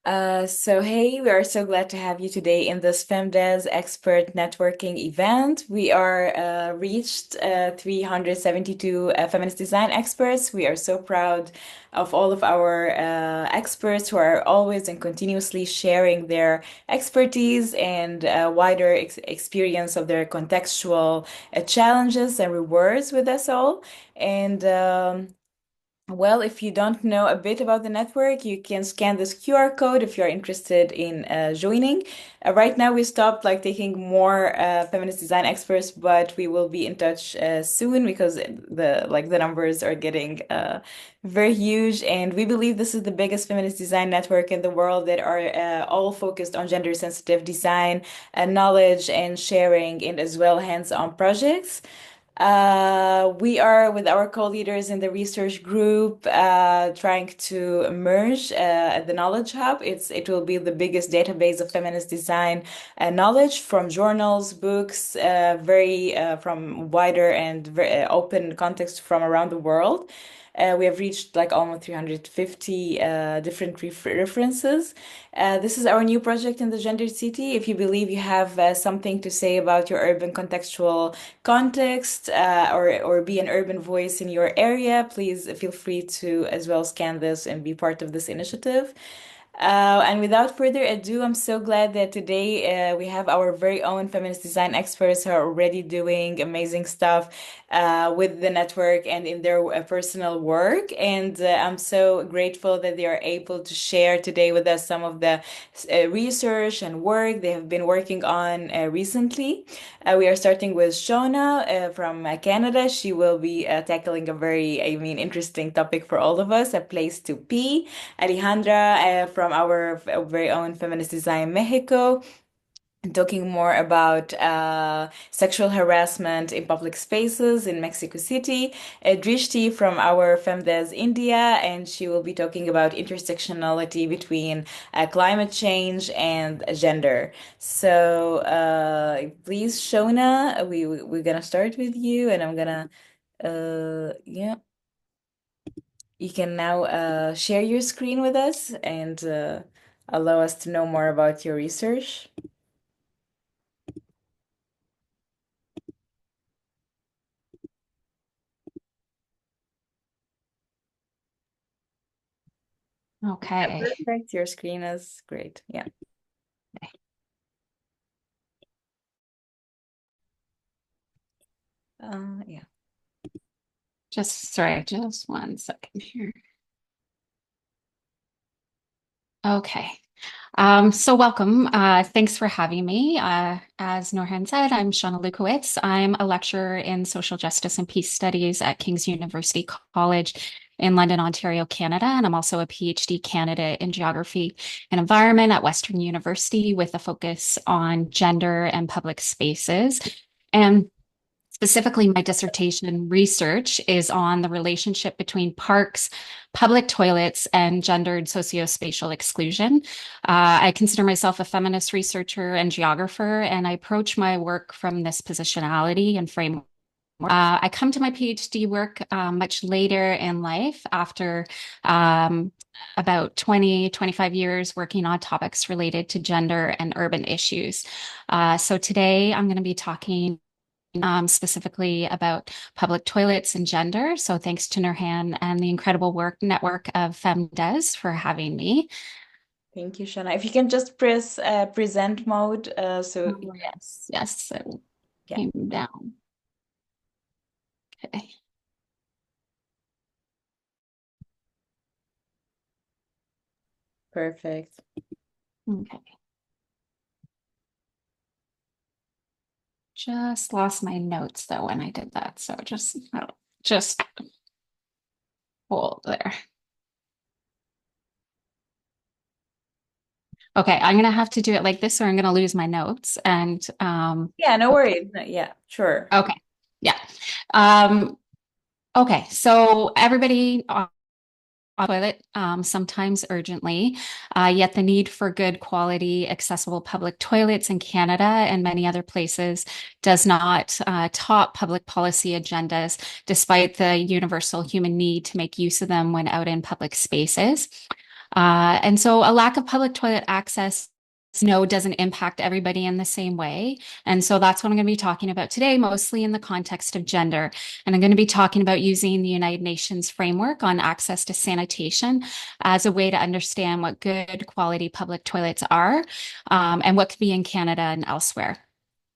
Hey, we are so glad to have you today in this FemDes expert networking event. We are reached 372 feminist design experts. We are so proud of all of our experts who are always and continuously sharing their expertise and wider experience of their contextual challenges and rewards with us all. And well, if you don't know a bit about the network, you can scan this QR code if you're interested in joining. Right now, we stopped like taking more feminist design experts, but we will be in touch soon because the numbers are getting very huge, and we believe this is the biggest feminist design network in the world that are all focused on gender sensitive design and knowledge and sharing, and as well hands-on projects. We are with our co-leaders in the research group trying to merge the Knowledge Hub. It will be the biggest database of feminist design knowledge from journals, books, very from wider and very open context from around the world. We have reached like almost 350 different references. This is our new project in the Gender City. If you believe you have something to say about your urban contextual context or be an urban voice in your area, please feel free to as well scan this and be part of this initiative. And without further ado, I'm so glad that today we have our very own feminist design experts who are already doing amazing stuff with the network and in their personal work. And I'm so grateful that they are able to share today with us some of the research and work they have been working on recently. We are starting with Shawna from Canada. She will be tackling a very, I mean, interesting topic for all of us, a place to be. Alejandra from our very own Feminist Design Mexico, talking more about sexual harassment in public spaces in Mexico City. Drishti from our FemDes India, and she will be talking about intersectionality between climate change and gender. So please, Shona, we're gonna start with you, and I'm gonna yeah. You can now share your screen with us and allow us to know more about your research. Yeah, Okay. perfect. Your screen is great. Yeah. Yeah. Just one second here. Okay. So welcome. Thanks for having me. As Nourhan said, I'm Shawna Lewkowitz. I'm a lecturer in social justice and peace studies at King's University College in London, Ontario, Canada. And I'm also a PhD candidate in geography and environment at Western University with a focus on gender and public spaces. And specifically, my dissertation research is on the relationship between parks, public toilets, and gendered sociospatial exclusion. I consider myself a feminist researcher and geographer, and I approach my work from this positionality and framework. I come to my PhD work much later in life after about 25 years working on topics related to gender and urban issues. So today I'm going to be talking specifically about public toilets and gender. So thanks to Nurhan and the incredible work network of FemDes for having me. Thank you, Shana. If you can just press present mode, so Oh, yes, yes, it yeah, came down. Okay. perfect. Okay. Just lost my notes though when I did that. So just hold there. Okay, I'm gonna have to do it like this or I'm gonna lose my notes. And Yeah, no okay. worries. No, yeah, sure. Okay. Yeah. Um, okay, so everybody toilet, sometimes urgently. Yet the need for good quality, accessible public toilets in Canada and many other places does not top public policy agendas, despite the universal human need to make use of them when out in public spaces. And so a lack of public toilet access no doesn't impact everybody in the same way. And so that's what I'm going to be talking about today, mostly in the context of gender. And I'm going to be talking about using the United Nations framework on access to sanitation as a way to understand what good quality public toilets are, and what could be in Canada and elsewhere.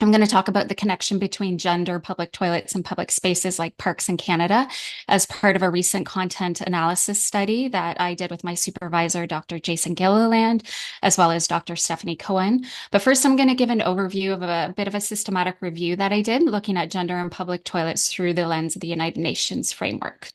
I'm going to talk about the connection between gender, public toilets, and public spaces like parks in Canada as part of a recent content analysis study that I did with my supervisor, Dr. Jason Gilliland, as well as Dr. Stephanie Cohen. But first, I'm going to give an overview of a bit of a systematic review that I did looking at gender and public toilets through the lens of the United Nations framework.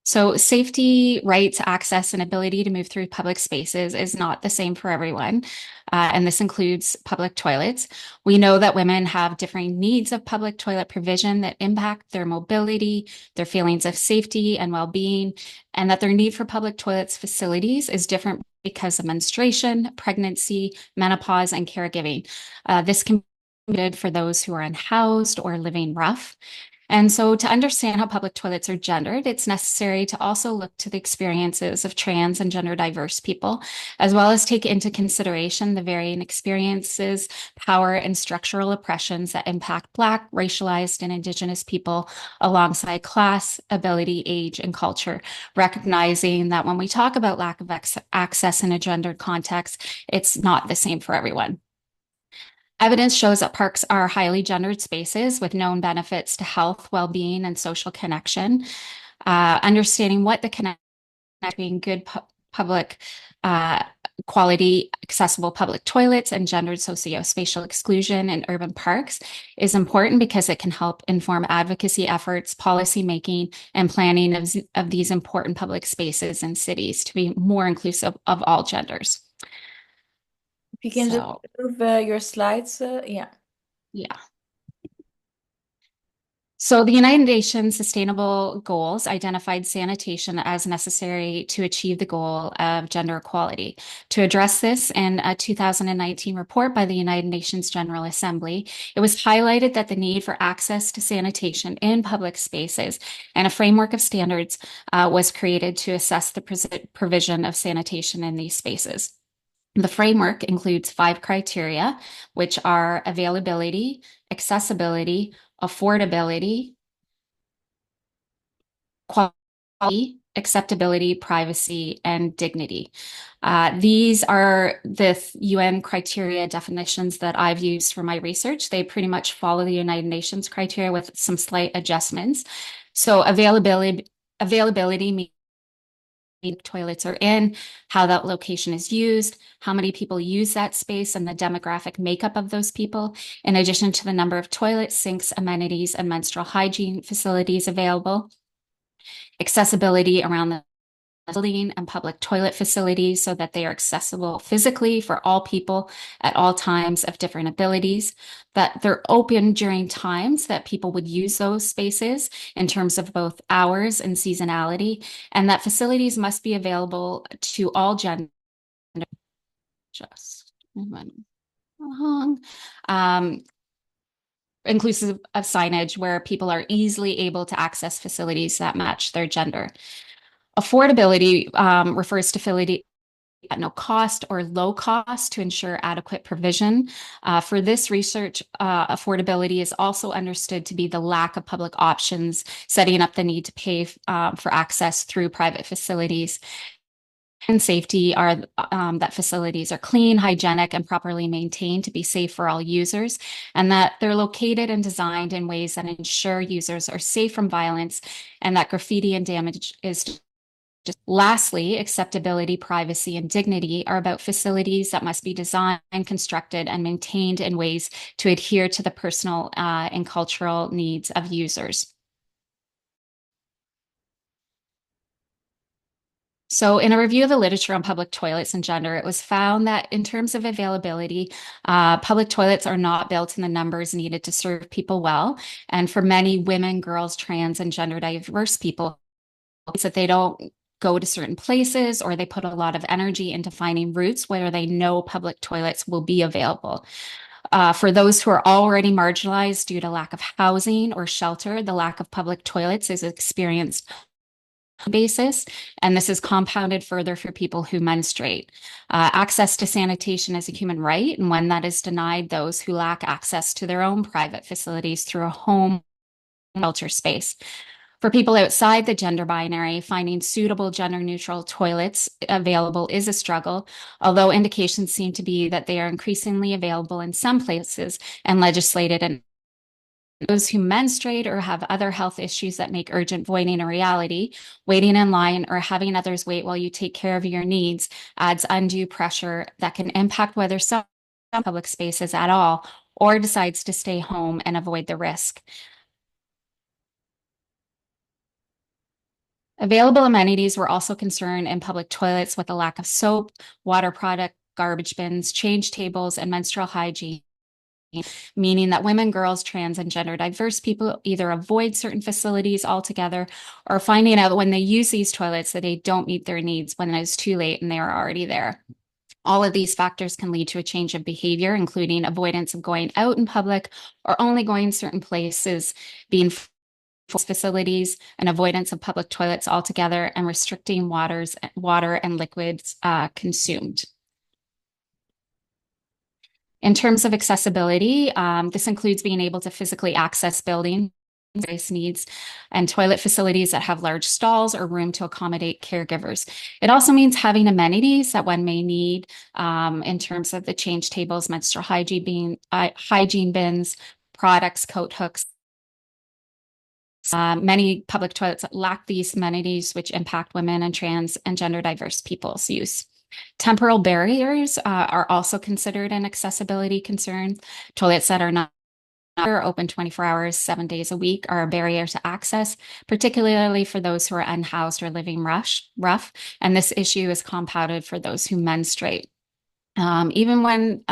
So safety, rights, access, and ability to move through public spaces is not the same for everyone. And this includes public toilets. We know that women have differing needs of public toilet provision that impact their mobility, their feelings of safety and well-being, and that their need for public toilets facilities is different because of menstruation, pregnancy, menopause, and caregiving. This can be good for those who are unhoused or living rough. And so to understand how public toilets are gendered, it's necessary to also look to the experiences of trans and gender diverse people, as well as take into consideration the varying experiences, power, and structural oppressions that impact Black, racialized, and Indigenous people alongside class, ability, age, and culture, recognizing that when we talk about lack of access in a gendered context, it's not the same for everyone. Evidence shows that parks are highly gendered spaces with known benefits to health, well-being, and social connection. Understanding what the connection between good public quality, accessible public toilets and gendered socio-spatial exclusion in urban parks is important because it can help inform advocacy efforts, policy making, and planning of these important public spaces in cities to be more inclusive of all genders. If you can just So, move your slides, yeah. yeah. So the United Nations Sustainable Goals identified sanitation as necessary to achieve the goal of gender equality. To address this, in a 2019 report by the United Nations General Assembly, it was highlighted that the need for access to sanitation in public spaces and a framework of standards was created to assess the provision of sanitation in these spaces. The framework includes 5 criteria, which are availability, accessibility, affordability, quality, acceptability, privacy, and dignity. These are the UN criteria definitions that I've used for my research. They pretty much follow the United Nations criteria with some slight adjustments. So availability means toilets are in, how that location is used, how many people use that space, and the demographic makeup of those people, in addition to the number of toilets, sinks, amenities, and menstrual hygiene facilities available. Accessibility around the building and public toilet facilities so that they are accessible physically for all people at all times of different abilities, that they're open during times that people would use those spaces in terms of both hours and seasonality, and that facilities must be available to all genders. Just wrong. Inclusive of signage where people are easily able to access facilities that match their gender. Affordability refers to facility at no cost or low cost to ensure adequate provision. For this research, affordability is also understood to be the lack of public options, setting up the need to pay for access through private facilities. And safety are that facilities are clean, hygienic, and properly maintained to be safe for all users, and that they're located and designed in ways that ensure users are safe from violence and that graffiti and damage is lastly, acceptability, privacy, and dignity are about facilities that must be designed, constructed, and maintained in ways to adhere to the personal and cultural needs of users. So in a review of the literature on public toilets and gender, it was found that in terms of availability, public toilets are not built in the numbers needed to serve people well. And for many women, girls, trans, and gender diverse people, it's that they don't go to certain places or they put a lot of energy into finding routes where they know public toilets will be available. For those who are already marginalized due to lack of housing or shelter, the lack of public toilets is experienced basis, and this is compounded further for people who menstruate. Access to sanitation is a human right, and when that is denied those who lack access to their own private facilities through a home shelter space. For people outside the gender binary, finding suitable gender neutral toilets available is a struggle, although indications seem to be that they are increasingly available in some places and legislated in those who menstruate or have other health issues that make urgent voiding a reality, waiting in line or having others wait while you take care of your needs adds undue pressure that can impact whether some public spaces at all or decides to stay home and avoid the risk. Available amenities were also concerned in public toilets with a lack of soap, water product, garbage bins, change tables, and menstrual hygiene, meaning that women, girls, trans, and gender diverse people either avoid certain facilities altogether or finding out when they use these toilets that they don't meet their needs when it is too late and they are already there. All of these factors can lead to a change of behavior, including avoidance of going out in public or only going certain places, being facilities, and avoidance of public toilets altogether, and restricting water and liquids consumed. In terms of accessibility, this includes being able to physically access buildings, various needs, and toilet facilities that have large stalls or room to accommodate caregivers. It also means having amenities that one may need in terms of the change tables, menstrual hygiene bins, products, coat hooks. Many public toilets lack these amenities, which impact women and trans and gender diverse people's use. Temporal barriers are also considered an accessibility concern. Toilets that are not open 24 hours, 7 days a week are a barrier to access, particularly for those who are unhoused or living rough. And this issue is compounded for those who menstruate. Even when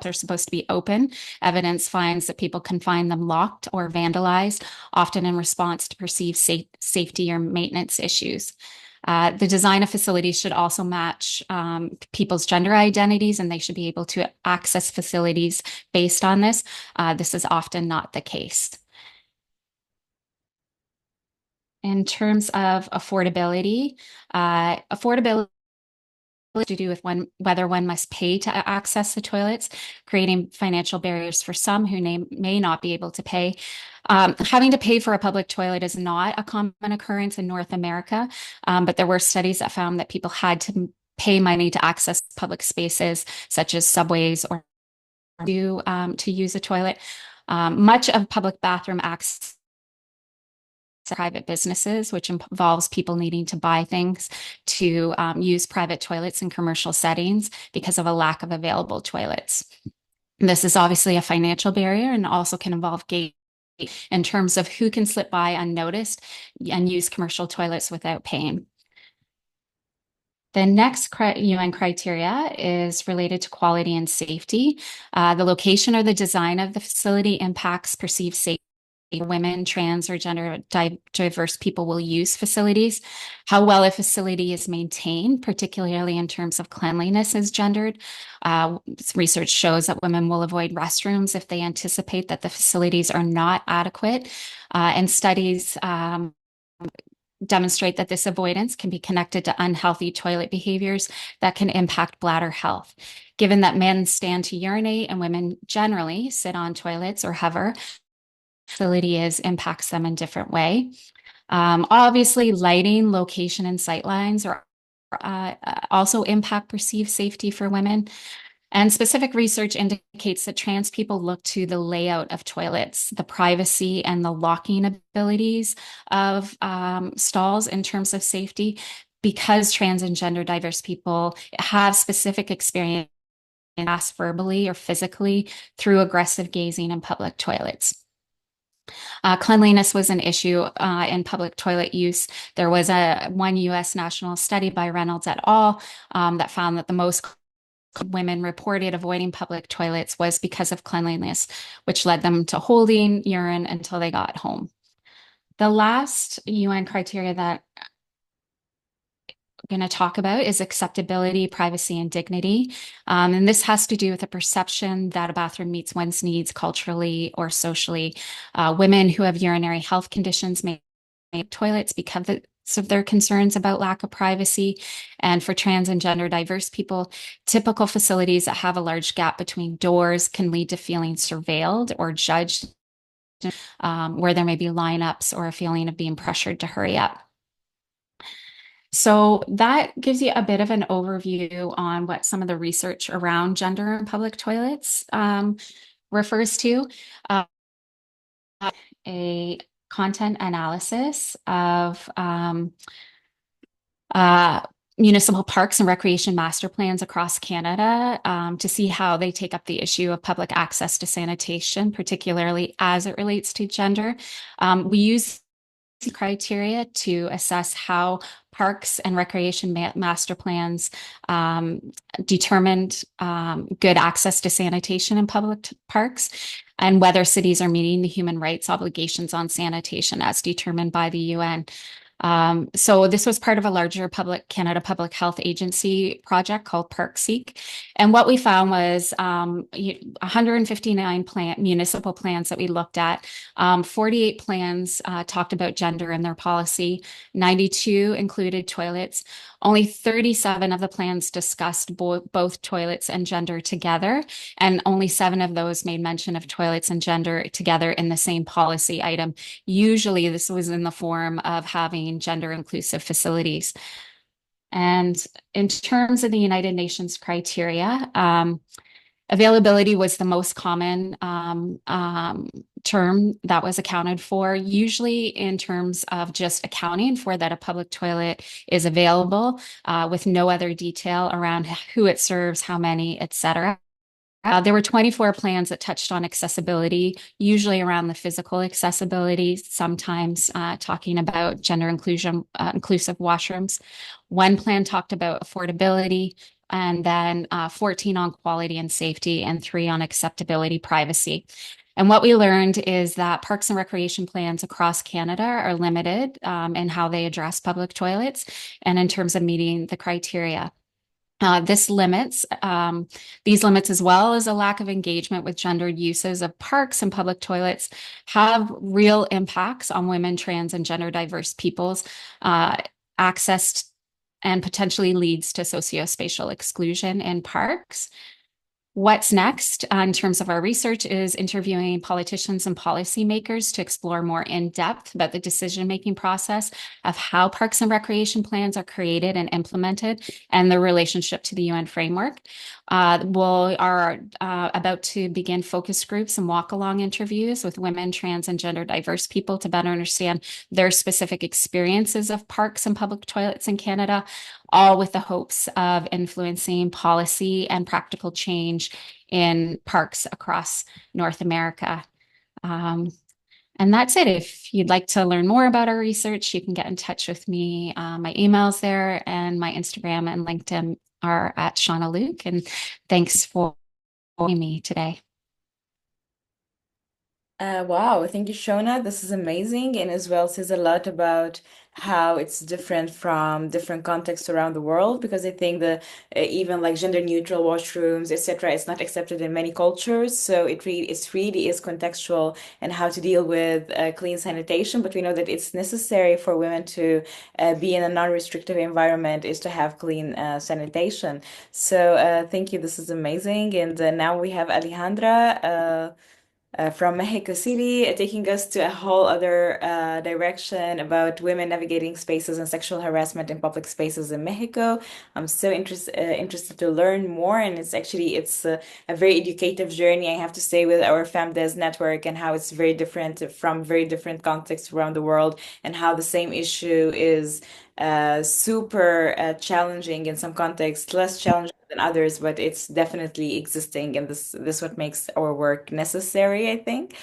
they're supposed to be open, evidence finds that people can find them locked or vandalized, often in response to perceived safety or maintenance issues. The design of facilities should also match people's gender identities, and they should be able to access facilities based on this. This is often not the case. In terms of affordability, affordability to do with whether one must pay to access the toilets, creating financial barriers for some who may not be able to pay. Having to pay for a public toilet is not a common occurrence in North America, but there were studies that found that people had to pay money to access public spaces such as subways or to use a toilet. Much of public bathroom access private businesses, which involves people needing to buy things to use private toilets in commercial settings because of a lack of available toilets. This is obviously a financial barrier and also can involve gate in terms of who can slip by unnoticed and use commercial toilets without paying. The next UN criteria is related to quality and safety. The location or the design of the facility impacts perceived safety. Women, trans, or gender diverse people will use facilities. How well a facility is maintained, particularly in terms of cleanliness, is gendered. Research shows that women will avoid restrooms if they anticipate that the facilities are not adequate. And studies demonstrate that this avoidance can be connected to unhealthy toilet behaviors that can impact bladder health. Given that men stand to urinate and women generally sit on toilets or hover, facility impacts them in different way. Obviously, lighting, location, and sightlines are also impact perceived safety for women. And specific research indicates that trans people look to the layout of toilets, the privacy and the locking abilities of stalls in terms of safety, because trans and gender diverse people have specific experience asked verbally or physically through aggressive gazing in public toilets. Cleanliness was an issue in public toilet use. There was one U.S. national study by Reynolds et al. That found that the most women reported avoiding public toilets was because of cleanliness, which led them to holding urine until they got home. The last UN criteria that going to talk about is acceptability, privacy, and dignity. And this has to do with the perception that a bathroom meets one's needs culturally or socially. Women who have urinary health conditions may toilets because of their concerns about lack of privacy. And for trans and gender diverse people, typical facilities that have a large gap between doors can lead to feeling surveilled or judged, where there may be lineups or a feeling of being pressured to hurry up. So that gives you a bit of an overview on what some of the research around gender in public toilets refers to. Uh, a content analysis of uh, municipal parks and recreation master plans across Canada to see how they take up the issue of public access to sanitation, particularly as it relates to gender. We use criteria to assess how parks and recreation master plans determined good access to sanitation in public parks and whether cities are meeting the human rights obligations on sanitation as determined by the UN. So this was part of a larger Canada Public Health Agency project called ParkSeek. And what we found was 159 municipal plans that we looked at. 48 plans talked about gender in their policy. 92 included toilets. Only 37 of the plans discussed both toilets and gender together. And only 7 of those made mention of toilets and gender together in the same policy item. Usually this was in the form of having gender inclusive facilities. And in terms of the United Nations criteria, availability was the most common term that was accounted for, usually in terms of just accounting for that a public toilet is available with no other detail around who it serves, how many, etc. There were 24 plans that touched on accessibility, usually around the physical accessibility, sometimes talking about gender inclusion, inclusive washrooms. One plan talked about affordability, and then 14 on quality and safety, and 3 on acceptability, privacy. And what we learned is that parks and recreation plans across Canada are limited in how they address public toilets and in terms of meeting the criteria. These limits, as well as a lack of engagement with gendered uses of parks and public toilets, have real impacts on women, trans, and gender diverse people's access and potentially leads to sociospatial exclusion in parks. What's next in terms of our research is interviewing politicians and policymakers to explore more in depth about the decision-making process of how parks and recreation plans are created and implemented and the relationship to the UN framework. We are about to begin focus groups and walk-along interviews with women, trans, and gender diverse people to better understand their specific experiences of parks and public toilets in Canada, all with the hopes of influencing policy and practical change in parks across North America. And that's it. If you'd like to learn more about our research, you can get in touch with me. My email's there, and my Instagram and LinkedIn are at Shawna Luke. And thanks for joining me today. Wow, thank you, Shona. This is amazing, and as well says a lot about how it's different from different contexts around the world. Because I think the even like gender neutral washrooms, etc., it's not accepted in many cultures. So it really is contextual and how to deal with clean sanitation. But we know that it's necessary for women to be in a non-restrictive environment is to have clean sanitation. So thank you. This is amazing, and now we have Alejandra. From Mexico City, taking us to a whole other direction about women navigating spaces and sexual harassment in public spaces in Mexico. I'm so interested to learn more, and it's a very educative journey, I have to say, with our FemDes network and how it's very different from very different contexts around the world, and how the same issue is super challenging in some contexts, less challenging than others, but it's definitely existing, and this what makes our work necessary, I think.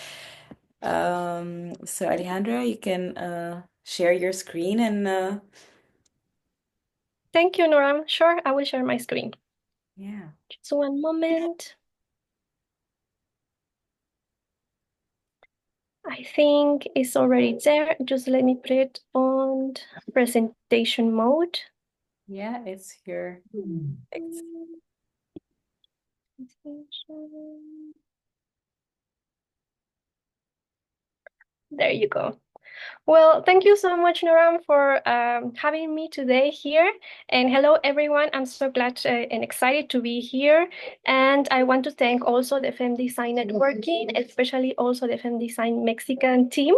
So Alejandra, you can share your screen and Thank you, Nora. Sure, I will share my screen. yeah. Just one moment. I think it's already there. Just let me put it on presentation mode. Yeah, it's here. It's There you go. Well, thank you so much, Nourhan, for having me today here. And hello, everyone. I'm so glad and excited to be here. And I want to thank also the FEM Design Networking, especially also the FEM Design Mexican team,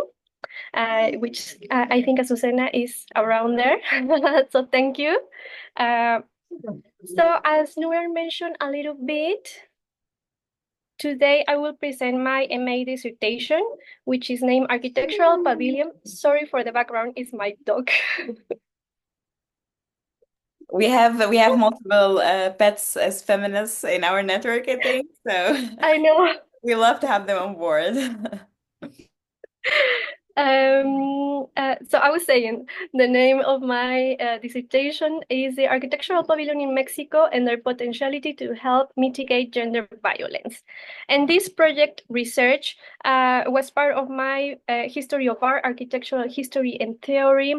which I think Azucena is around there. So thank you. Uh, so as Nourhan mentioned a little bit, today I will present my MA dissertation, which is named Architectural Pavilion. Sorry for the background, it's my dog. We have multiple pets as feminists in our network, I think. So I know. we love to have them on board. So I was saying the name of my dissertation is the Architectural Pavilion in Mexico and their potentiality to help mitigate gender violence. And this project research was part of my History of Art, Architectural History and Theory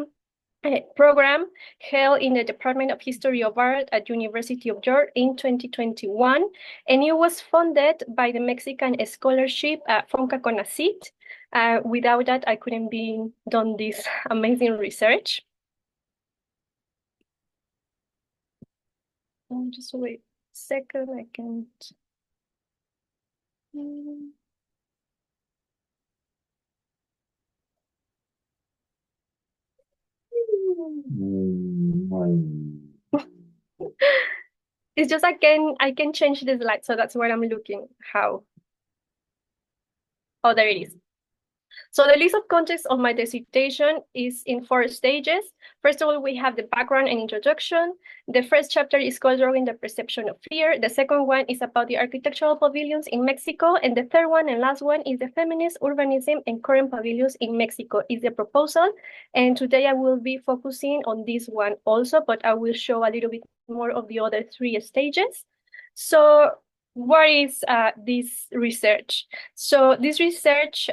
program held in the Department of History of Art at University of Georgia in 2021, and it was funded by the Mexican scholarship Fonca Conacit. Without that, I couldn't be done this amazing research. Just wait a second, I can't. It's just I can change the slide, so that's what I'm looking how. Oh, there it is. So the list of context of my dissertation is in 4 stages. First of all, we have the background and introduction. The first chapter is called Drawing the Perception of Fear. The second one is about the architectural pavilions in Mexico. And the third one and last one is the feminist urbanism and current pavilions in Mexico is the proposal. And today I will be focusing on this one also, but I will show a little bit more of the other 3 stages. So what is this research? So this research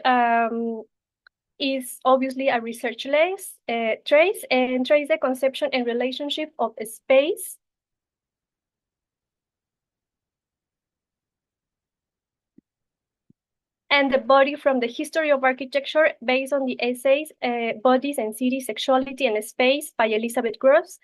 is obviously a research trace the conception and relationship of a space and the body from the history of architecture based on the essays Bodies and Cities, Sexuality and Space by Elizabeth Gross,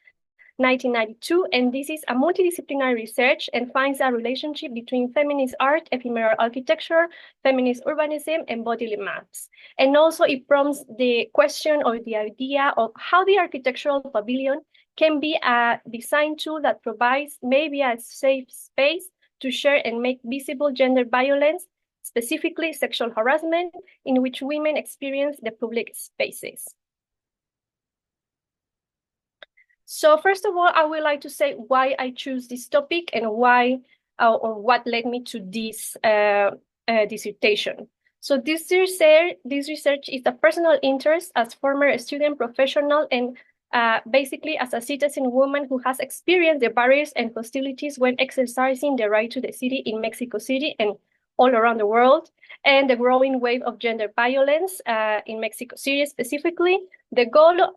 1992, and this is a multidisciplinary research and finds a relationship between feminist art, ephemeral architecture, feminist urbanism, and bodily maps. And also it prompts the question or the idea of how the architectural pavilion can be a design tool that provides maybe a safe space to share and make visible gender violence, specifically sexual harassment, in which women experience the public spaces. So first of all, I would like to say why I choose this topic and why or what led me to this dissertation. So this research is a personal interest as former student, professional, and basically as a citizen woman who has experienced the barriers and hostilities when exercising the right to the city in Mexico City and all around the world, and the growing wave of gender violence in Mexico City specifically. The goal of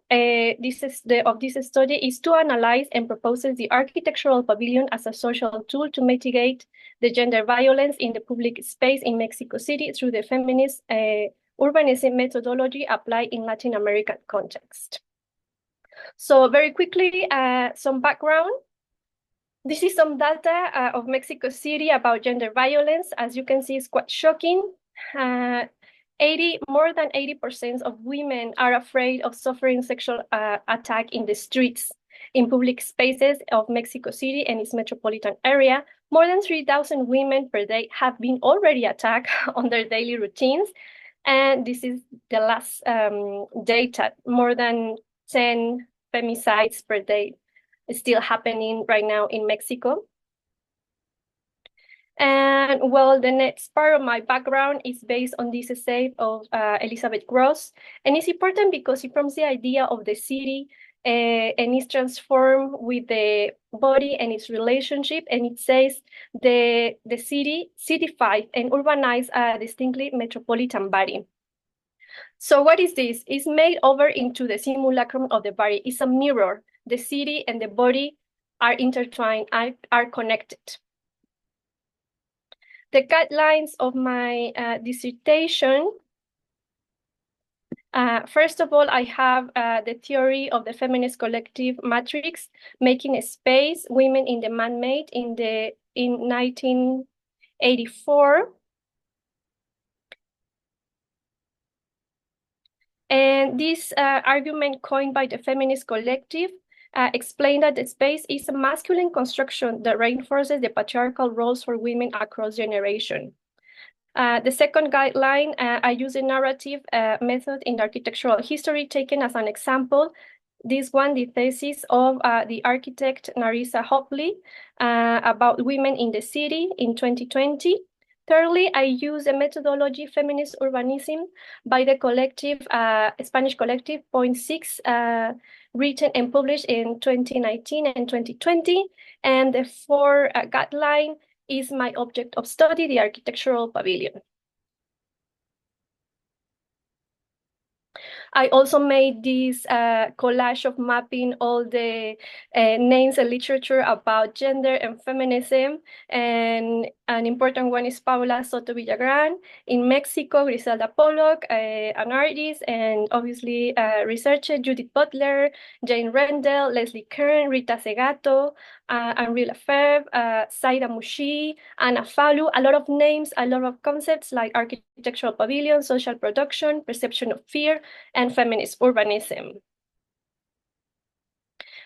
this study is to analyze and proposes the architectural pavilion as a social tool to mitigate the gender violence in the public space in Mexico City through the feminist urbanism methodology applied in Latin American context. So very quickly, some background. This is some data of Mexico City about gender violence. As you can see, it's quite shocking. More than 80% of women are afraid of suffering sexual attack in the streets, in public spaces of Mexico City and its metropolitan area. More than 3,000 women per day have been already attacked on their daily routines. And this is the last data, more than 10 femicides per day is still happening right now in Mexico. And well, the next part of my background is based on this essay of Elizabeth Gross. And it's important because it prompts the idea of the city and is transformed with the body and its relationship. And it says the city cityfied and urbanized a distinctly metropolitan body. So what is this? It's made over into the simulacrum of the body. It's a mirror. The city and the body are intertwined, are connected. The guidelines of my dissertation First of all, I have the theory of the feminist collective matrix, making a space, women in the man-made in 1984. And this argument coined by the feminist collective explained that the space is a masculine construction that reinforces the patriarchal roles for women across generations. The second guideline, I use a narrative method in architectural history taken as an example. This one, the thesis of the architect Narisa Hopley about women in the city in 2020. Thirdly, I use a methodology, feminist urbanism, by the collective, Spanish collective, Point 6, written and published in 2019 and 2020. And the fourth guideline is my object of study, the architectural pavilion. I also made this collage of mapping all the names and literature about gender and feminism. And an important one is Paula Soto Villagrán. In Mexico, Griselda Pollock, an artist, and obviously researcher Judith Butler, Jane Rendell, Leslie Kern, Rita Segato, Henri Lefebvre, Saida Mouchi, Anna Falu, a lot of names, a lot of concepts like architectural pavilion, social production, perception of fear, and feminist urbanism.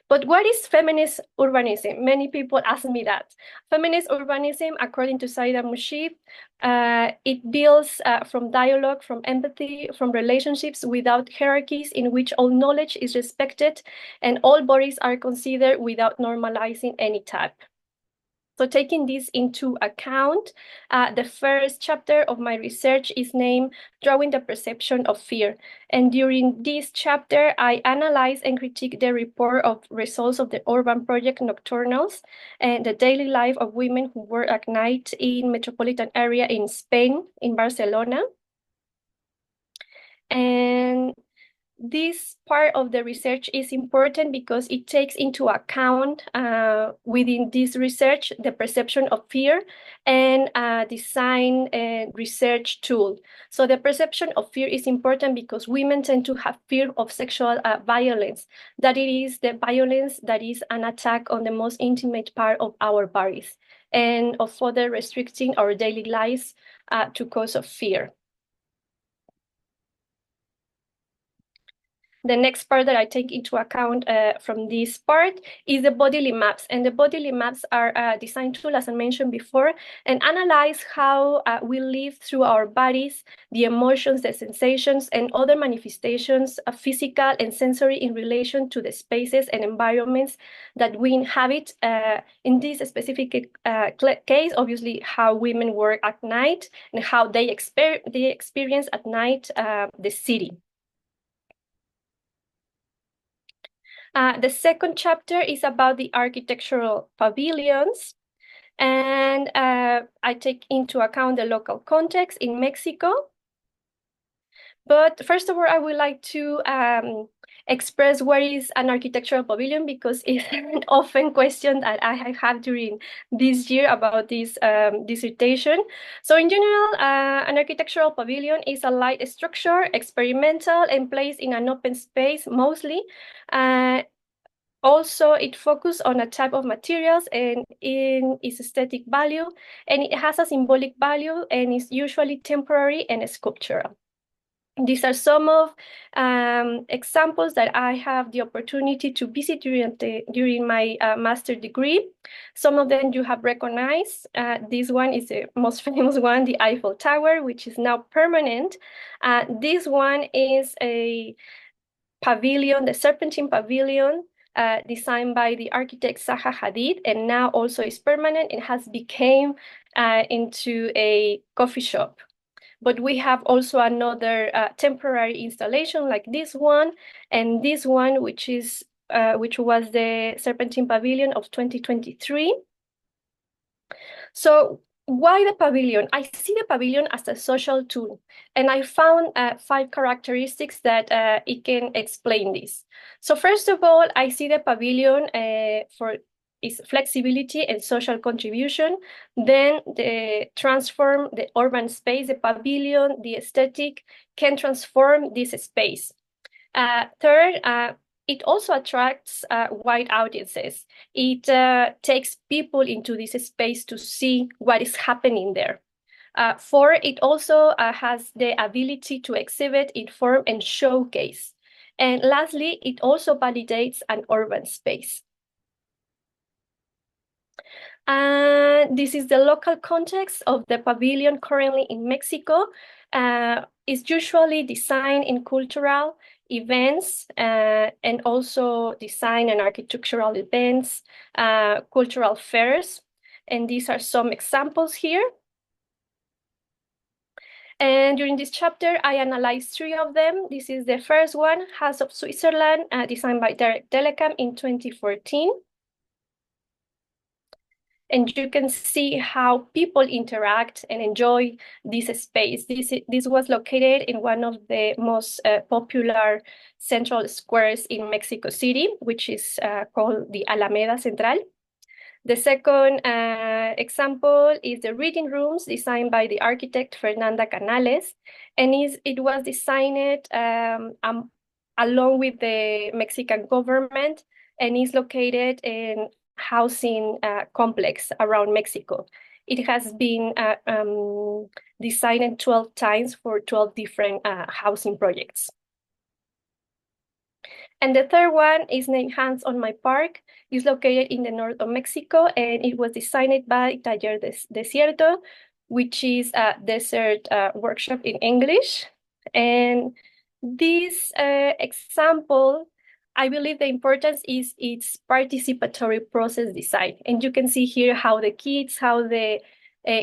But what is feminist urbanism? Many people ask me that. Feminist urbanism, according to Saida Mouchi, it builds from dialogue, from empathy, from relationships without hierarchies in which all knowledge is respected and all bodies are considered without normalizing any type. So taking this into account, the first chapter of my research is named Drawing the Perception of Fear. And during this chapter, I analyze and critique the report of results of the urban project Nocturnals and the daily life of women who work at night in metropolitan area in Spain, in Barcelona. And this part of the research is important because it takes into account within this research the perception of fear and design and research tool. So the perception of fear is important because women tend to have fear of sexual violence, that it is the violence that is an attack on the most intimate part of our bodies and of further restricting our daily lives to cause of fear. The next part that I take into account from this part is the bodily maps. And the bodily maps are a design tool, as I mentioned before, and analyze how we live through our bodies, the emotions, the sensations, and other manifestations of physical and sensory in relation to the spaces and environments that we inhabit. In this specific case, obviously, how women work at night and how they experience at night the city. The second chapter is about the architectural pavilions, and I take into account the local context in Mexico. But first of all, I would like to express what is an architectural pavilion because it's an often question that I have during this year about this dissertation. So in general, an architectural pavilion is a light structure, experimental, and placed in an open space mostly. Also, it focuses on a type of materials and in its aesthetic value, and it has a symbolic value and is usually temporary and sculptural. These are some of examples that I have the opportunity to visit during my master degree. Some of them you have recognized. This one is the most famous one, the Eiffel Tower, which is now permanent. This one is a pavilion, the Serpentine Pavilion, designed by the architect Zaha Hadid, and now also is permanent. It has become into a coffee shop. But we have also another temporary installation like this one, and this one, which was the Serpentine Pavilion of 2023. So why the pavilion? I see the pavilion as a social tool, and I found 5 characteristics that it can explain this. So first of all, I see the pavilion for is flexibility and social contribution. Then transform the urban space, the pavilion, the aesthetic can transform this space. Third, it also attracts wide audiences. It takes people into this space to see what is happening there. Four, it also has the ability to exhibit, inform, and showcase. And lastly, it also validates an urban space. This is the local context of the pavilion currently in Mexico. It's usually designed in cultural events and also design and architectural events, cultural fairs. And these are some examples here. And during this chapter, I analyzed 3 of them. This is the first one, House of Switzerland, designed by Derek Delecam in 2014. And you can see how people interact and enjoy this space. This was located in one of the most popular central squares in Mexico City, which is called the Alameda Central. The second example is the reading rooms designed by the architect Fernanda Canales, and it was designed along with the Mexican government, and is located in housing complex around Mexico. It has been designed 12 times for 12 different housing projects. And the third one is named Hands on My Park. It's located in the north of Mexico, and it was designed by Taller Desierto, which is a desert workshop in English. And this example, I believe the importance is its participatory process design. And you can see here how the kids, how the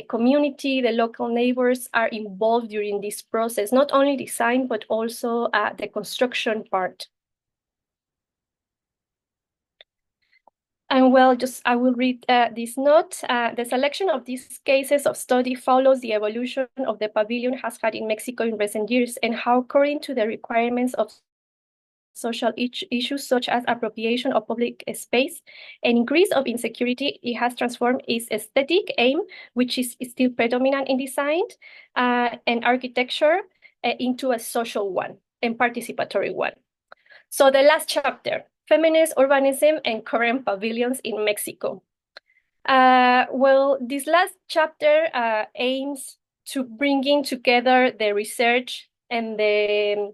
community, the local neighbors are involved during this process, not only design, but also the construction part. And well, I will read this note. The selection of these cases of study follows the evolution of the pavilion has had in Mexico in recent years, and how, according to the requirements of social issues such as appropriation of public space and increase of insecurity, it has transformed its aesthetic aim, which is still predominant in design and architecture, into a social one and participatory one. So the last chapter, Feminist Urbanism and Current Pavilions in Mexico. Well, this last chapter aims to bringing together the research and the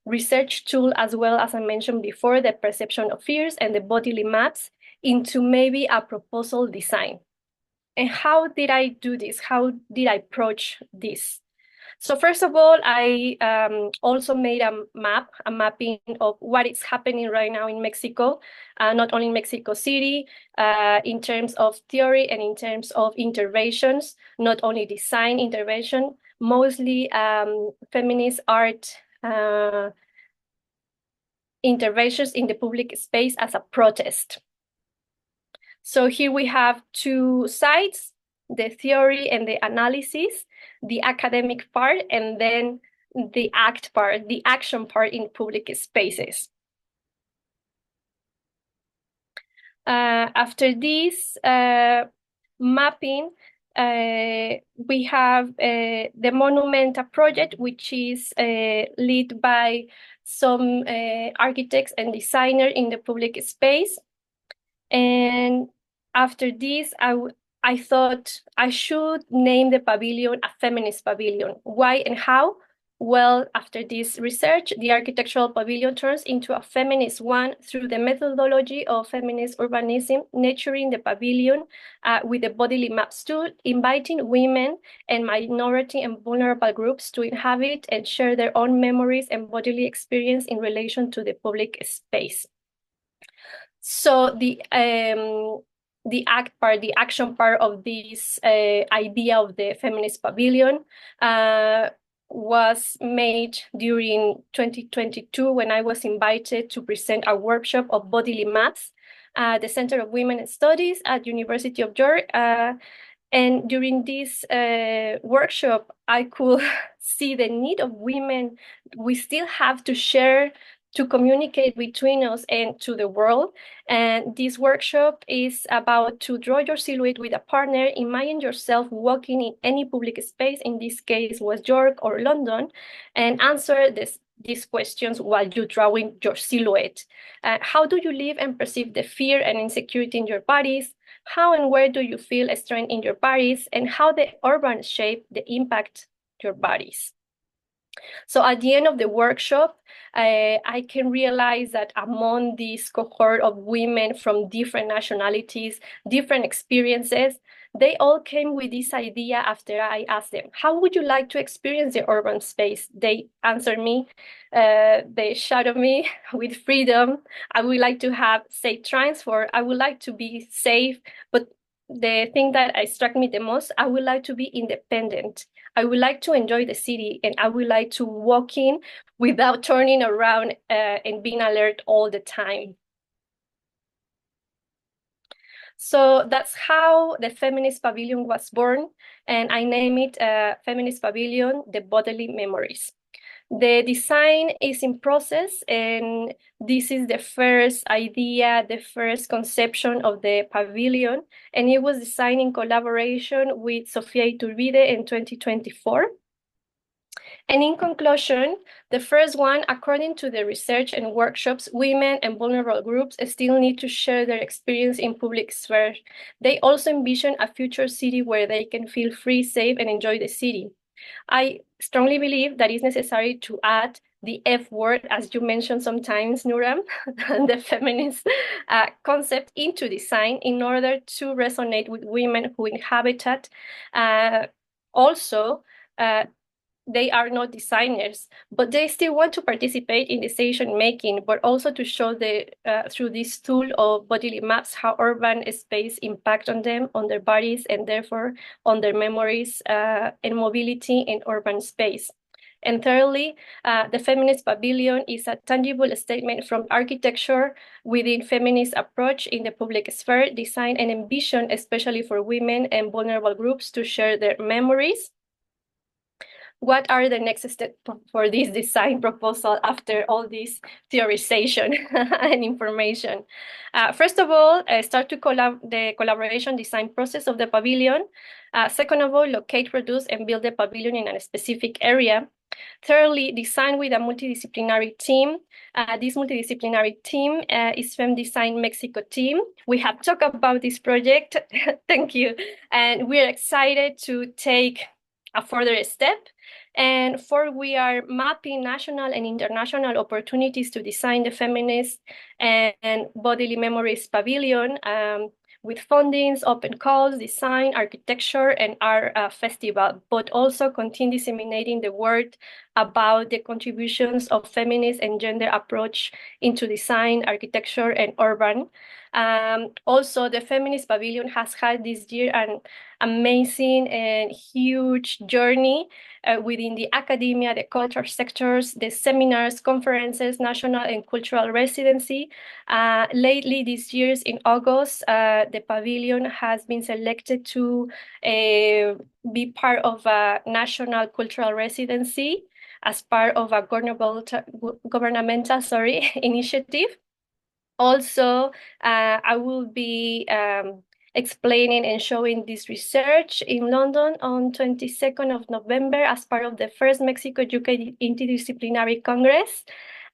research tool, as well as I mentioned before, the perception of fears and the bodily maps into maybe a proposal design. And how did I do this? How did I approach this? So first of all, I also made a mapping of what is happening right now in Mexico, not only in Mexico City, in terms of theory and in terms of interventions, not only design intervention, mostly feminist art interventions in the public space as a protest. So here we have 2 sides, the theory and the analysis, the academic part, and then the act part, the action part in public spaces. After this mapping, we have the Monumenta project, which is led by some architects and designers in the public space. And after this, I thought I should name the pavilion a feminist pavilion. Why and how? Well, after this research, the architectural pavilion turns into a feminist one through the methodology of feminist urbanism, nurturing the pavilion with the bodily maps tool, inviting women and minority and vulnerable groups to inhabit and share their own memories and bodily experience in relation to the public space. So the action part of this idea of the feminist pavilion was made during 2022 when I was invited to present a workshop of bodily maps at the Center of Women Studies at University of York. And during this workshop, I could see the need of women. We still have to share to communicate between us and to the world. And this workshop is about to draw your silhouette with a partner. Imagine yourself walking in any public space, in this case was York or London, and answer these questions while you're drawing your silhouette. How do you live and perceive the fear and insecurity in your bodies? How and where do you feel strength in your bodies? And how the urban shape the impact your bodies? So at the end of the workshop, I can realize that among this cohort of women from different nationalities, different experiences, they all came with this idea after I asked them, how would you like to experience the urban space? They answered me, they shouted me with freedom. I would like to have safe transport. I would like to be safe, but the thing that struck me the most, I would like to be independent. I would like to enjoy the city, and I would like to walk in without turning around and being alert all the time. So that's how the Feminist Pavilion was born, and I named it Feminist Pavilion, the Bodily Memories. The design is in process, and this is the first idea, the first conception of the pavilion, and it was designed in collaboration with Sofia Iturbide in 2024. And in conclusion, the first one, according to the research and workshops, women and vulnerable groups still need to share their experience in public sphere. They also envision a future city where they can feel free, safe, and enjoy the city. I strongly believe that it's necessary to add the F word, as you mentioned sometimes, Nuram, the feminist concept into design in order to resonate with women who inhabit it. Also, they are not designers, but they still want to participate in decision making, but also to show through this tool of bodily maps how urban space impact on them, on their bodies, and therefore on their memories and mobility in urban space. And thirdly, the Feminist Pavilion is a tangible statement from architecture within feminist approach in the public sphere, design and ambition, especially for women and vulnerable groups to share their memories. What are the next steps for this design proposal after all this theorization and information? First of all, start to the collaboration design process of the pavilion. Second of all, locate, produce, and build the pavilion in a specific area. Thirdly, design with a multidisciplinary team. This multidisciplinary team is FEM Design Mexico team. We have talked about this project. Thank you. And we're excited to take a further step. And fourth, we are mapping national and international opportunities to design the feminist and bodily memories pavilion with fundings, open calls, design, architecture, and art festival, but also continue disseminating the word about the contributions of feminist and gender approach into design, architecture, and urban. Also, the Feminist Pavilion has had this year an amazing and huge journey within the academia, the cultural sectors, the seminars, conferences, national and cultural residency. Lately, this year in August, the pavilion has been selected to be part of a national cultural residency as part of a governmental initiative. Also, I will be explaining and showing this research in London on 22nd of November as part of the first Mexico-UK Interdisciplinary Congress.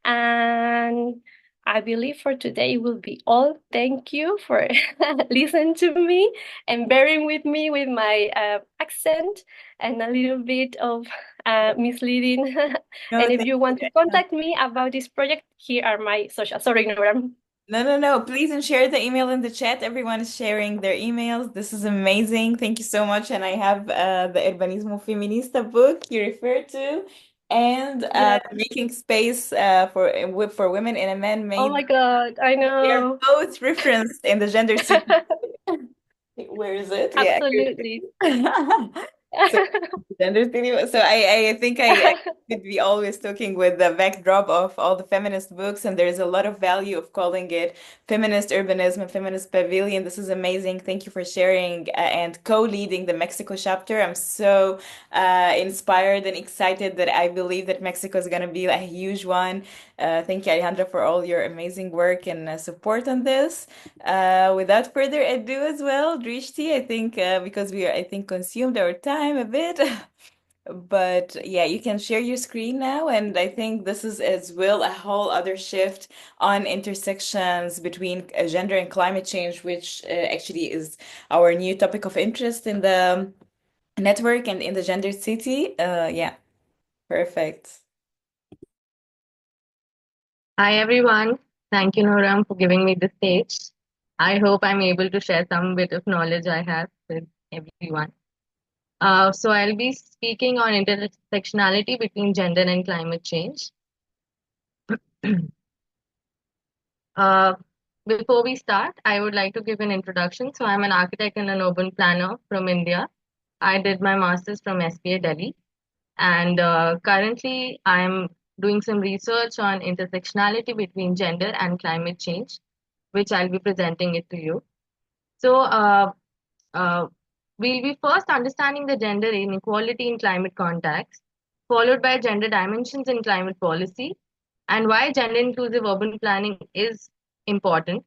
And I believe for today will be all. Thank you for listening to me and bearing with me with my accent and a little bit of misleading. No, And if thank you want to you. contact me about this project, here are my social. Sorry, Nora. No. Please and share the email in the chat. Everyone is sharing their emails. This is amazing. Thank you so much. And I have the Urbanismo Feminista book you referred to, and Yeah. Making Space for Women in a Oh Man-Made. my God, I They are know. both referenced in the gender sequence. Where is it? Yeah. Absolutely. So Gender theory. So I think I could be always talking with the backdrop of all the feminist books, and there's a lot of value of calling it feminist urbanism and feminist pavilion. This is amazing. Thank you for sharing and co-leading the Mexico chapter. I'm so inspired and excited that I believe that Mexico is going to be a huge one. Thank you, Alejandra, for all your amazing work and support on this. Without further ado, as well, Drishti, I think because we are, I think, consumed our time a bit. But yeah, you can share your screen now, and I think this is as well a whole other shift on intersections between gender and climate change, which actually is our new topic of interest in the network and in the gender city. Yeah, perfect. Hi everyone. Thank you, Noram, for giving me the stage. I hope I'm able to share some bit of knowledge I have with everyone. So I'll be speaking on intersectionality between gender and climate change. Uh, Before we start, I would like to give an introduction. So I'm an architect and an urban planner from India. I did my master's from SPA Delhi, and currently I'm doing some research on intersectionality between gender and climate change, which I'll be presenting it to you. So uh, we'll be first understanding the gender inequality in climate context, followed by gender dimensions in climate policy, and why gender inclusive urban planning is important.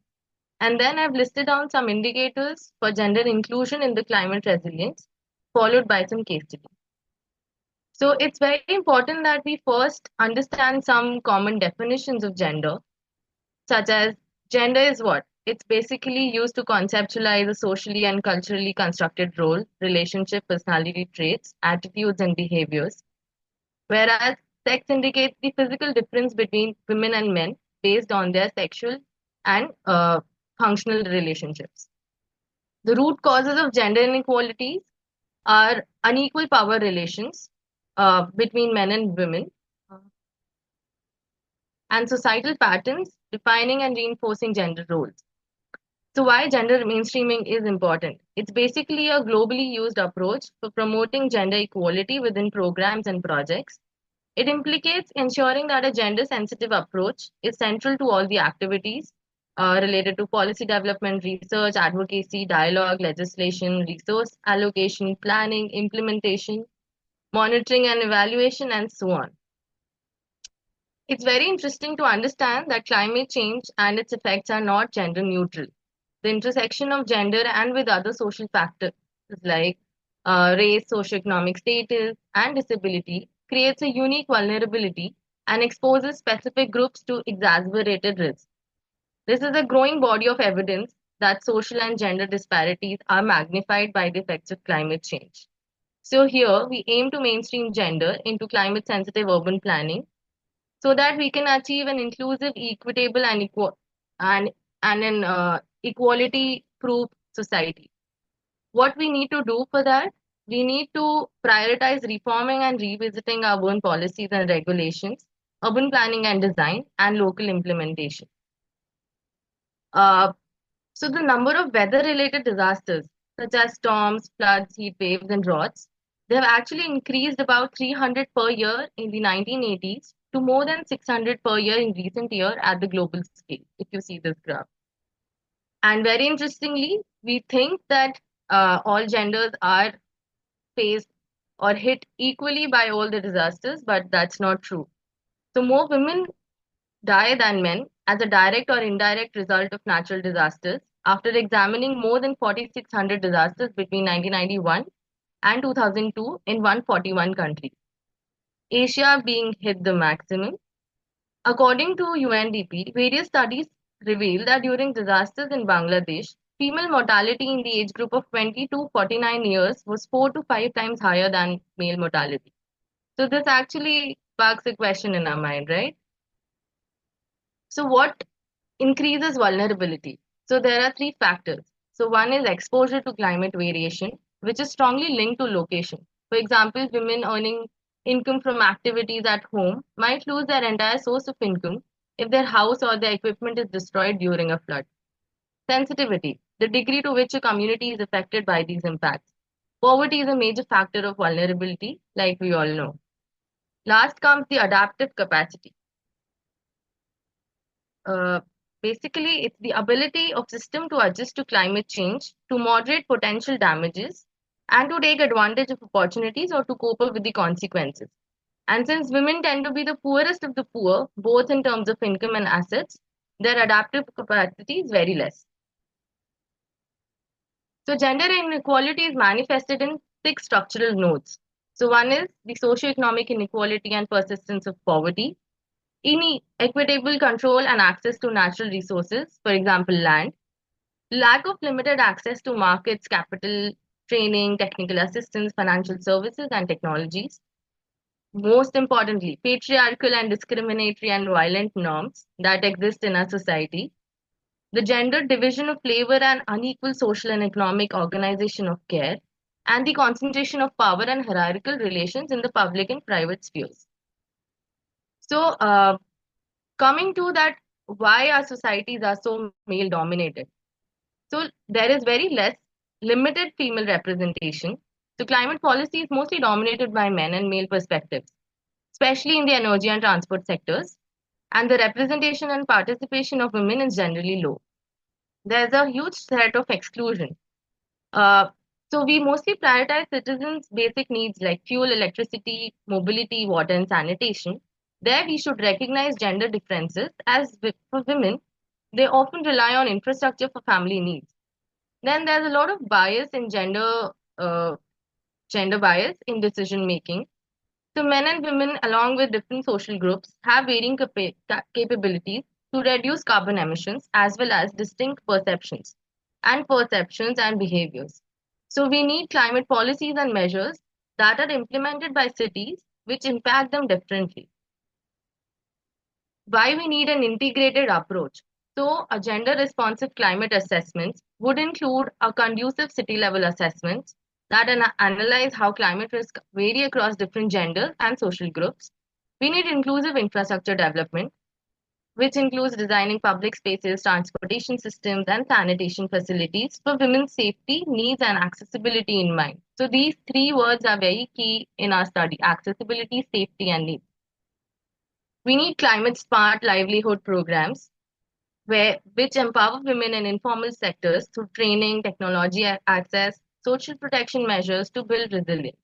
And then I've listed down some indicators for gender inclusion in the climate resilience, followed by some case studies. So it's very important that we first understand some common definitions of gender, such as gender is what? It's basically used to conceptualize a socially and culturally constructed role, relationship, personality traits, attitudes, and behaviors. Whereas sex indicates the physical difference between women and men based on their sexual and functional relationships. The root causes of gender inequalities are unequal power relations between men and women, and societal patterns defining and reinforcing gender roles. So, why gender mainstreaming is important? It's basically a globally used approach for promoting gender equality within programs and projects. It implicates ensuring that a gender sensitive approach is central to all the activities related to policy development, research, advocacy, dialogue, legislation, resource allocation, planning, implementation, monitoring and evaluation, and so on. It's very interesting to understand that climate change and its effects are not gender neutral. The intersection of gender and with other social factors like race, socioeconomic status, and disability creates a unique vulnerability and exposes specific groups to exacerbated risk. This is a growing body of evidence that social and gender disparities are magnified by the effects of climate change. So here we aim to mainstream gender into climate sensitive urban planning so that we can achieve an inclusive, equitable, and an equality proof society. What we need to do for that, we need to prioritize reforming and revisiting our urban policies and regulations, urban planning and design, and local implementation. Uh, so the number of weather-related disasters, such as storms, floods, heat waves, and droughts, they have actually increased about 300 per year in the 1980s to more than 600 per year in recent year at the global scale, if you see this graph. And very interestingly, we think that all genders are faced or hit equally by all the disasters, but that's not true. So more women die than men as a direct or indirect result of natural disasters after examining more than 4,600 disasters between 1991 and 2002 in 141 countries. Asia being hit the maximum. According to UNDP, various studies reveal that during disasters in Bangladesh, female mortality in the age group of 20 to 49 years was 4 to 5 times higher than male mortality. So this actually sparks a question in our mind, right? So what increases vulnerability? So there are three factors. So one is exposure to climate variation, which is strongly linked to location. For example, women earning income from activities at home might lose their entire source of income if their house or their equipment is destroyed during a flood. Sensitivity, the degree to which a community is affected by these impacts. Poverty is a major factor of vulnerability, like we all know. Last comes the adaptive capacity. Uh, Basically, it's the ability of system to adjust to climate change, to moderate potential damages, and to take advantage of opportunities or to cope up with the consequences. And since women tend to be the poorest of the poor, both in terms of income and assets, their adaptive capacity is very less. So gender inequality is manifested in 6 structural nodes. So one is the socioeconomic inequality and persistence of poverty, inequitable control and access to natural resources, for example, land, lack of limited access to markets, capital, training, technical assistance, financial services, and technologies. Most importantly, patriarchal and discriminatory and violent norms that exist in our society, the gender division of labor and unequal social and economic organization of care, and the concentration of power and hierarchical relations in the public and private spheres. So, coming to that, why our societies are so male dominated. So, there is very less limited female representation. So, climate policy is mostly dominated by men and male perspectives, especially in the energy and transport sectors, and the representation and participation of women is generally low. There's a huge threat of exclusion. Uh, so we mostly prioritize citizens' basic needs like fuel, electricity, mobility, water, and sanitation. There, we should recognize gender differences as for women, they often rely on infrastructure for family needs. Then there's a lot of bias in uh, gender bias in decision making. So men and women, along with different social groups, have varying capabilities to reduce carbon emissions as well as distinct perceptions and behaviors. So we need climate policies and measures that are implemented by cities which impact them differently. Why we need an integrated approach. So a gender responsive climate assessment would include a conducive city level assessments that analyze how climate risks vary across different genders and social groups. We need inclusive infrastructure development, which includes designing public spaces, transportation systems, and sanitation facilities for women's safety, needs, and accessibility in mind. So these 3 words are very key in our study: accessibility, safety, and needs. We need climate smart livelihood programs which empower women in informal sectors through training, technology access, social protection measures to build resilience.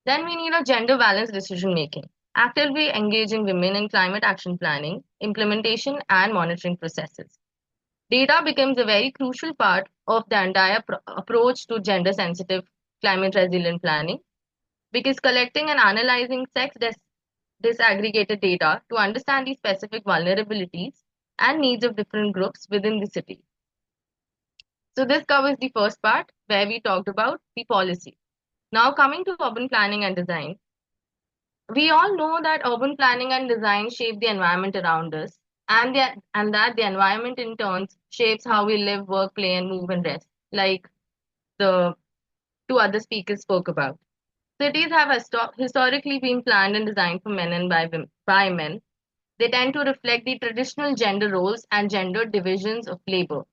Then we need a gender balanced decision making, actively engaging women in climate action planning, implementation, and monitoring processes. Data becomes a very crucial part of the entire approach to gender sensitive climate resilient planning because collecting and analyzing disaggregated data to understand the specific vulnerabilities and needs of different groups within the city. So this covers the first part where we talked about the policy. Now coming to urban planning and design. We all know that urban planning and design shape the environment around us and that the environment in turn shapes how we live, work, play, and move and rest, like the 2 other speakers spoke about. Cities have historically been planned and designed for men and by men. They tend to reflect the traditional gender roles and gender divisions of labor.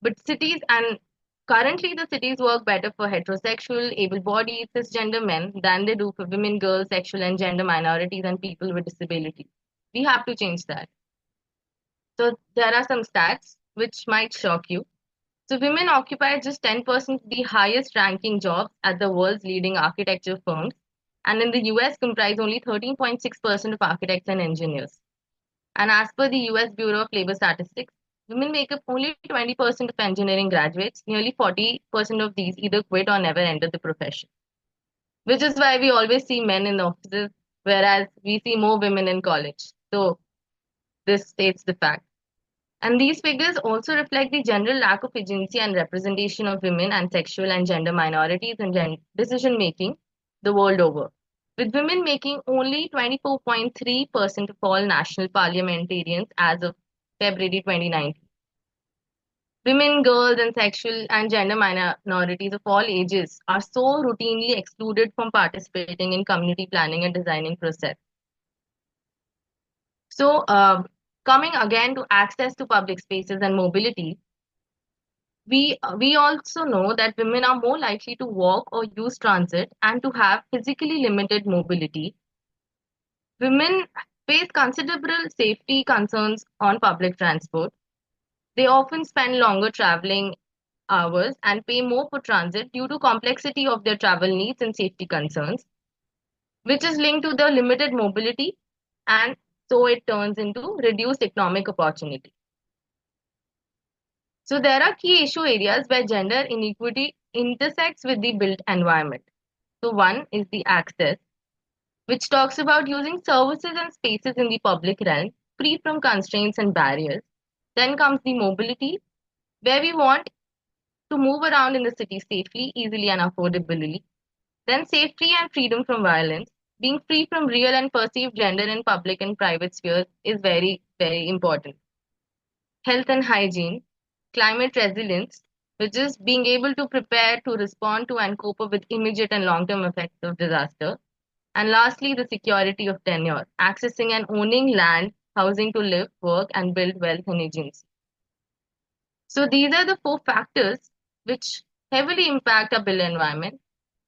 But currently the cities work better for heterosexual, able-bodied, cisgender men than they do for women, girls, sexual and gender minorities, and people with disabilities. We have to change that. So there are some stats which might shock you. So women occupy just 10% of the highest ranking jobs at the world's leading architecture firms, and in the US comprise only 13.6% of architects and engineers. And as per the US Bureau of Labor Statistics, women make up only 20% of engineering graduates. Nearly 40% of these either quit or never entered the profession. Which is why we always see men in the offices, whereas we see more women in college. So this states the fact. And these figures also reflect the general lack of agency and representation of women and sexual and gender minorities in decision making the world over, with women making only 24.3% of all national parliamentarians as of February 2019. Women, girls, and sexual and gender minorities of all ages are so routinely excluded from participating in community planning and designing process. So, coming again to access to public spaces and mobility, We also know that women are more likely to walk or use transit and to have physically limited mobility. Women face considerable safety concerns on public transport. They often spend longer traveling hours and pay more for transit due to complexity of their travel needs and safety concerns, which is linked to the limited mobility, and so it turns into reduced economic opportunity. So there are key issue areas where gender inequity intersects with the built environment. So one is the access, which talks about using services and spaces in the public realm free from constraints and barriers. Then comes the mobility, where we want to move around in the city safely, easily, and affordably. Then safety and freedom from violence. Being free from real and perceived gender in public and private spheres is very, very important. Health and hygiene, climate resilience, which is being able to prepare to respond to and cope up with immediate and long-term effects of disaster. And lastly, the security of tenure, accessing and owning land, housing to live, work, and build wealth and agency. So these are the four factors which heavily impact our built environment,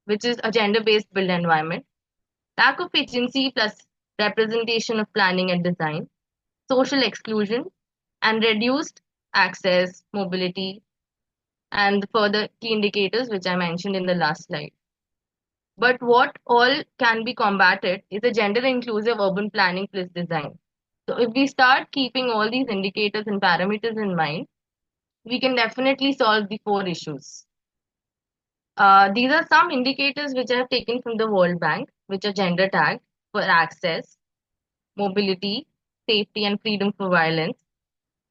which is a gender-based built environment. Lack of agency plus representation of planning and design, social exclusion, and reduced access, mobility, and the further key indicators which I mentioned in the last slide. But what all can be combated is a gender inclusive urban planning plus design. So if we start keeping all these indicators and parameters in mind, we can definitely solve the four issues. These are some indicators which I have taken from the World Bank, which are gender tagged for access, mobility, safety and freedom for violence,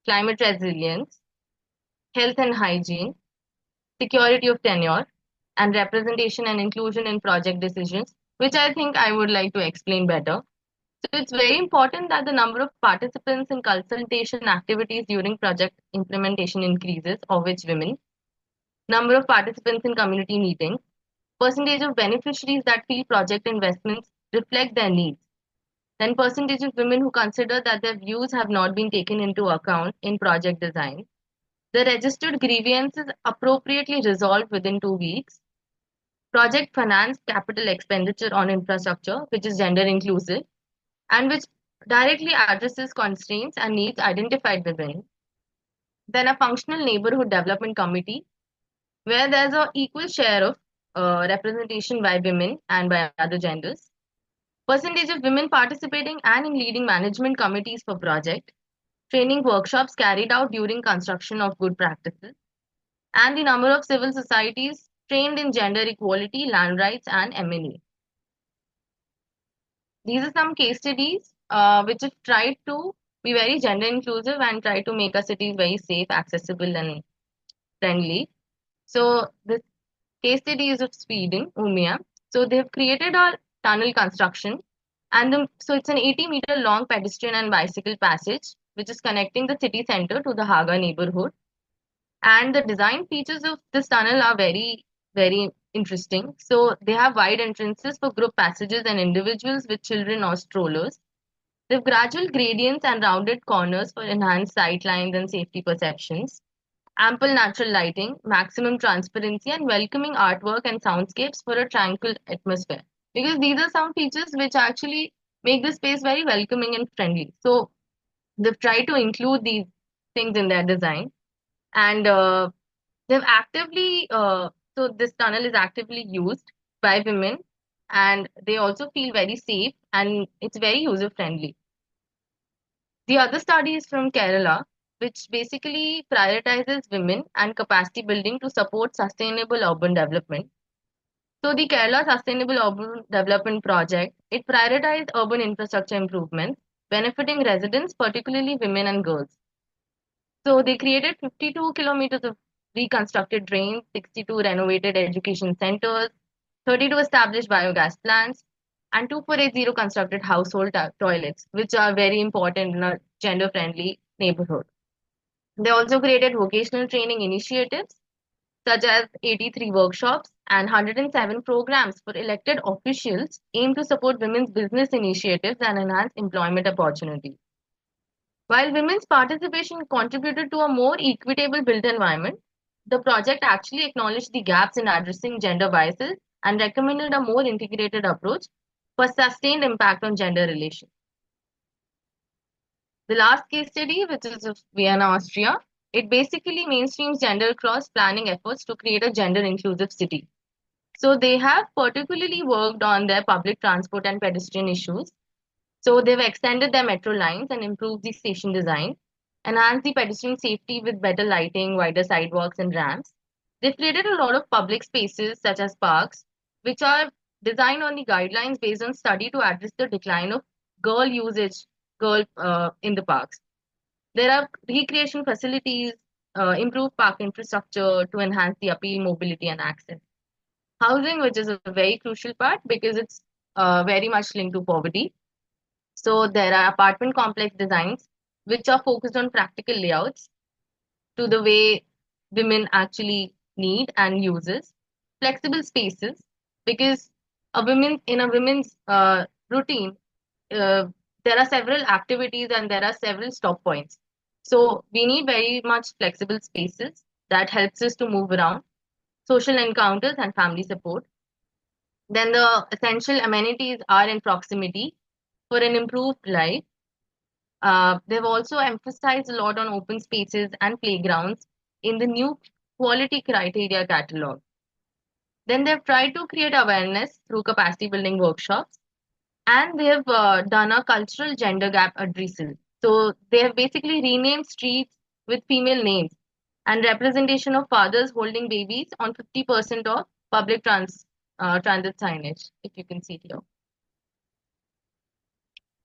climate resilience, health and hygiene, security of tenure, and representation and inclusion in project decisions, which I think I would like to explain better. So it's very important that the number of participants in consultation activities during project implementation increases, of which women, number of participants in community meetings, percentage of beneficiaries that feel project investments reflect their needs, then percentage of women who consider that their views have not been taken into account in project design, the registered grievances appropriately resolved within 2 weeks, project finance capital expenditure on infrastructure, which is gender inclusive, and which directly addresses constraints and needs identified within. Then a functional neighborhood development committee, where there's an equal share of representation by women and by other genders. Percentage of women participating and in leading management committees for project, training workshops carried out during construction of good practices, and the number of civil societies trained in gender equality, land rights, and M&E. These are some case studies which have tried to be very gender inclusive and try to make our cities very safe, accessible, and friendly. So the case study is of Sweden, Umeå. So they've created a tunnel construction, and so it's an 80-meter long pedestrian and bicycle passage which is connecting the city center to the Haga neighborhood. And the design features of this tunnel are very, very interesting. So they have wide entrances for group passages and individuals with children or strollers. They have gradual gradients and rounded corners for enhanced sight lines and safety perceptions. Ample natural lighting, maximum transparency, and welcoming artwork and soundscapes for a tranquil atmosphere. Because these are some features which actually make the space very welcoming and friendly. So they've tried to include these things in their design. And they've actively, so this tunnel is actively used by women, and they also feel very safe and it's very user friendly. The other study is from Kerala, which basically prioritizes women and capacity building to support sustainable urban development. So the Kerala Sustainable Urban Development Project, it prioritized urban infrastructure improvements, benefiting residents, particularly women and girls. So they created 52 kilometers of reconstructed drains, 62 renovated education centers, 32 established biogas plants, and 2480 constructed household toilets, which are very important in a gender-friendly neighborhood. They also created vocational training initiatives, such as 83 workshops and 107 programs for elected officials aimed to support women's business initiatives and enhance employment opportunities. While women's participation contributed to a more equitable built environment, the project actually acknowledged the gaps in addressing gender biases and recommended a more integrated approach for sustained impact on gender relations. The last case study, which is of Vienna, Austria, it basically mainstreams gender cross planning efforts to create a gender inclusive city. So they have particularly worked on their public transport and pedestrian issues. So they've extended their metro lines and improved the station design, enhanced the pedestrian safety with better lighting, wider sidewalks, and ramps. They've created a lot of public spaces, such as parks, which are designed on the guidelines based on study to address the decline of girl usage, in the parks. There are recreation facilities, improved park infrastructure to enhance the appeal, mobility, and access. Housing, which is a very crucial part because it's very much linked to poverty. So there are apartment complex designs which are focused on practical layouts to the way women actually need and uses. Flexible spaces because a women's routine, uh, there are several activities and there are several stop points. So we need very much flexible spaces that helps us to move around, social encounters and family support. Then the essential amenities are in proximity for an improved life. They've also emphasized a lot on open spaces and playgrounds in the new quality criteria catalog. Then they've tried to create awareness through capacity building workshops, and they have done a cultural gender gap addressal. So they have basically renamed streets with female names and representation of fathers holding babies on 50% of public transit signage, if you can see here.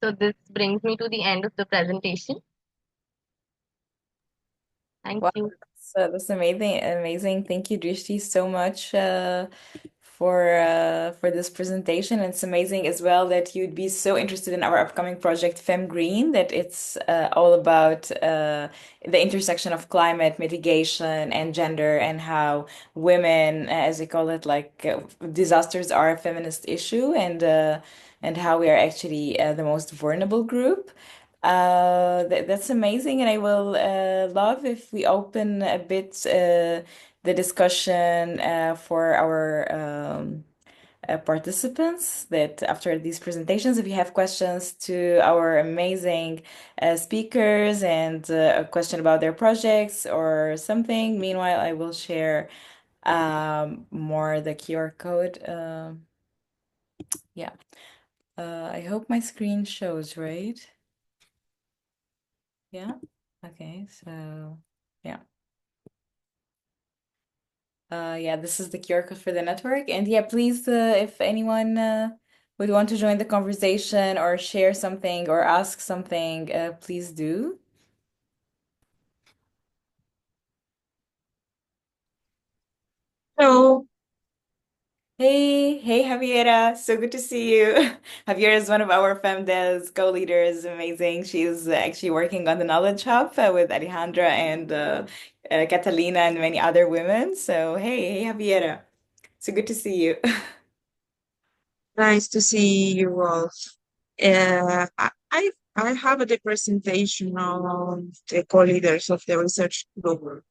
So this brings me to the end of the presentation. Thank Wow, you. that's amazing, amazing. Thank you, Drishti, so much for this presentation. And it's amazing as well that you'd be so interested in our upcoming project, FEM Green, that it's all about the intersection of climate mitigation and gender and how women, as they call it, like disasters are a feminist issue and how we are actually the most vulnerable group. That's amazing, and I will love if we open a bit the discussion for our participants. That after these presentations, if you have questions to our amazing speakers and a question about their projects or something, meanwhile, I will share more the QR code. Yeah. I hope my screen shows, right? Yeah. Okay, so yeah. Yeah, this is the QR code for the network. And yeah, please, if anyone would want to join the conversation or share something or ask something, please do. Hello. Hey, Javiera, so good to see you. Javiera is one of our FemDes co-leaders, amazing. She's actually working on the Knowledge Hub with Alejandra and Catalina and many other women. So hey, Javiera, so good to see you. Nice to see you all. I have the presentation on the co-leaders of the research group.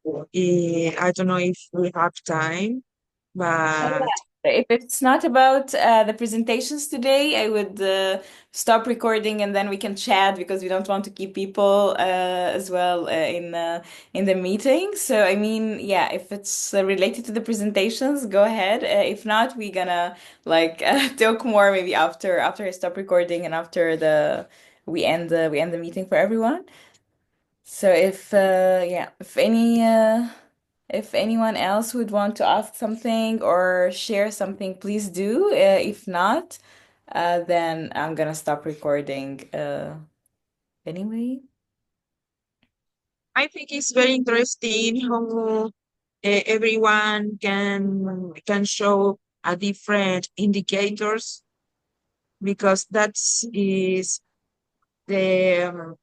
I don't know if we have time, but If it's not about the presentations today, I would stop recording and then we can chat because we don't want to keep people as well in the meeting. So I mean, yeah, if it's related to the presentations, go ahead. If not, we're gonna like talk more maybe after I stop recording and after the we end the meeting for everyone. So if anyone else would want to ask something or share something, please do. If not, then I'm gonna stop recording anyway. I think it's very interesting how everyone can show a different indicators because is the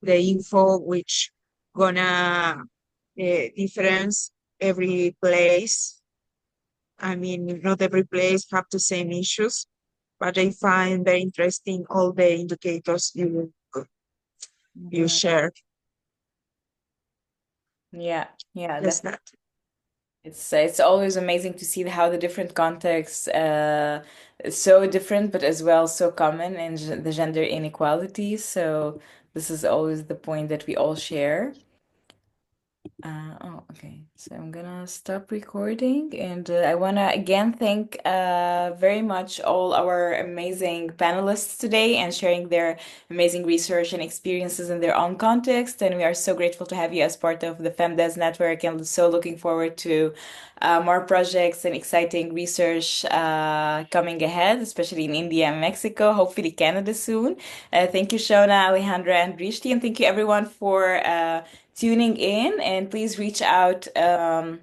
the info which gonna difference every place. I mean, not every place have the same issues, but I find very interesting all the indicators you Mhm. share. Yeah, Just that. It's always amazing to see how the different contexts is so different, but as well so common in the gender inequality. So this is always the point that we all share. Oh, okay. So I'm gonna stop recording, and I wanna again thank very much all our amazing panelists today and sharing their amazing research and experiences in their own context. And we are so grateful to have you as part of the FemDes network, and so looking forward to more projects and exciting research coming ahead, especially in India and Mexico, hopefully Canada soon. Thank you, Shona, Alejandra, and Drishti, and thank you everyone for tuning in, and please reach out to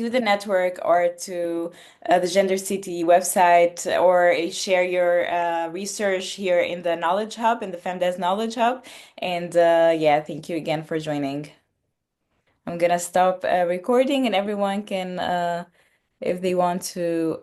the network or to the Gender City website, or share your research here in the Knowledge Hub, in the FemDes Knowledge Hub. And yeah, thank you again for joining. I'm gonna stop recording, and everyone can, if they want to